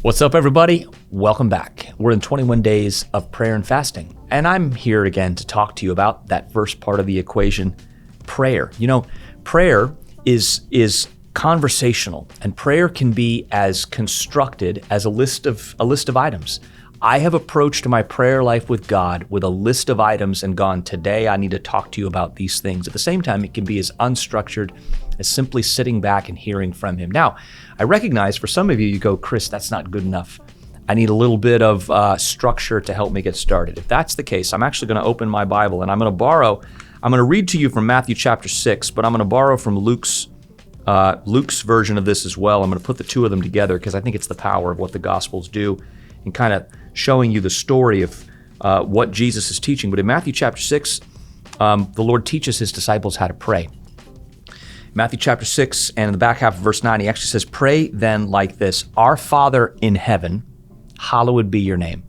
What's up, everybody? Welcome back. We're in 21 days of prayer and fasting, and I'm here again to talk to you about that first part of the equation, prayer. You know, prayer is conversational, and prayer can be as constructed as a list of items. I have approached my prayer life with God with a list of items and gone, today I need to talk to you about these things. At the same time, it can be as unstructured as simply sitting back and hearing from Him. Now, I recognize for some of you, you go, Chris, that's not good enough. I need a little bit of structure to help me get started. If that's the case, I'm actually going to open my Bible and I'm going to read to you from Matthew chapter 6, but I'm going to borrow from Luke's version of this as well. I'm going to put the two of them together because I think it's the power of what the Gospels do and kind of showing you the story of what Jesus is teaching. But in Matthew chapter 6, the Lord teaches His disciples how to pray. Matthew chapter 6, and in the back half of verse 9, He actually says, "Pray then like this, Our Father in heaven, hallowed be your name."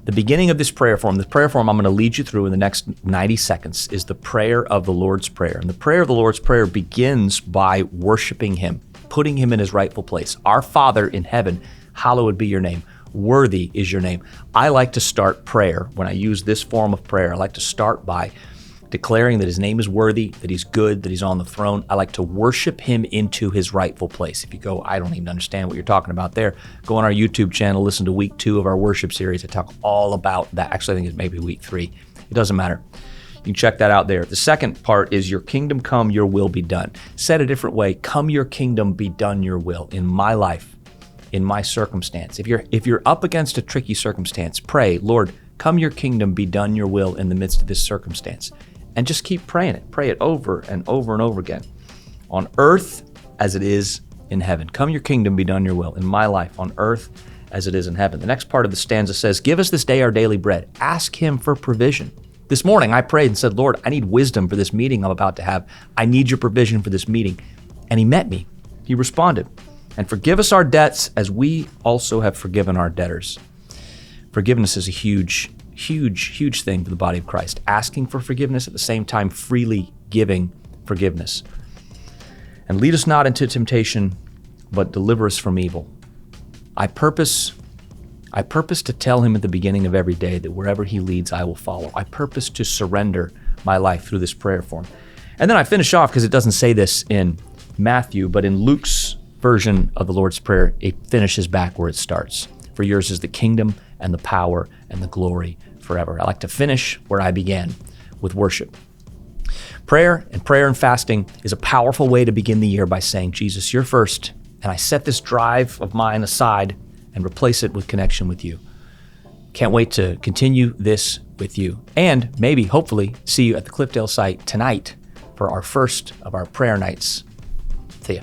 The beginning of this prayer form I'm going to lead you through in the next 90 seconds, is the prayer of the Lord's Prayer. And the prayer of the Lord's Prayer begins by worshiping Him, putting Him in His rightful place. Our Father in heaven, hallowed be your name. Worthy is your name. I like to start prayer, when I use this form of prayer, I like to start by declaring that His name is worthy, that He's good, that He's on the throne. I like to worship Him into His rightful place. If you go, I don't even understand what you're talking about there, go on our YouTube channel, listen to week 2 of our worship series. I talk all about that. Actually, I think it's maybe week 3. It doesn't matter. You can check that out there. The second part is, your kingdom come, your will be done. Said a different way, come your kingdom, be done your will in my life, in my circumstance. If you're up against a tricky circumstance, pray, Lord, come your kingdom, be done your will in the midst of this circumstance. And just keep praying it. Pray it over and over and over again. On earth as it is in heaven. Come your kingdom, be done your will in my life, on earth as it is in heaven. The next part of the stanza says, give us this day our daily bread. Ask Him for provision. This morning I prayed and said, Lord, I need wisdom for this meeting I'm about to have. I need your provision for this meeting. And He met me. He responded. And forgive us our debts as we also have forgiven our debtors. Forgiveness is a huge thing for the body of Christ. Asking for forgiveness, at the same time freely giving forgiveness. And lead us not into temptation, but deliver us from evil. I purpose to tell Him at the beginning of every day that wherever He leads, I will follow. I purpose to surrender my life through this prayer form. And then I finish off, because it doesn't say this in Matthew, but in Luke's version of the Lord's Prayer, it finishes back where it starts. For yours is the kingdom and the power and the glory forever. I like to finish where I began, with worship. Prayer and fasting is a powerful way to begin the year by saying, Jesus, you're first, and I set this drive of mine aside and replace it with connection with you. Can't wait to continue this with you, and maybe, hopefully, see you at the Cliffdale site tonight for our first of our prayer nights. See ya.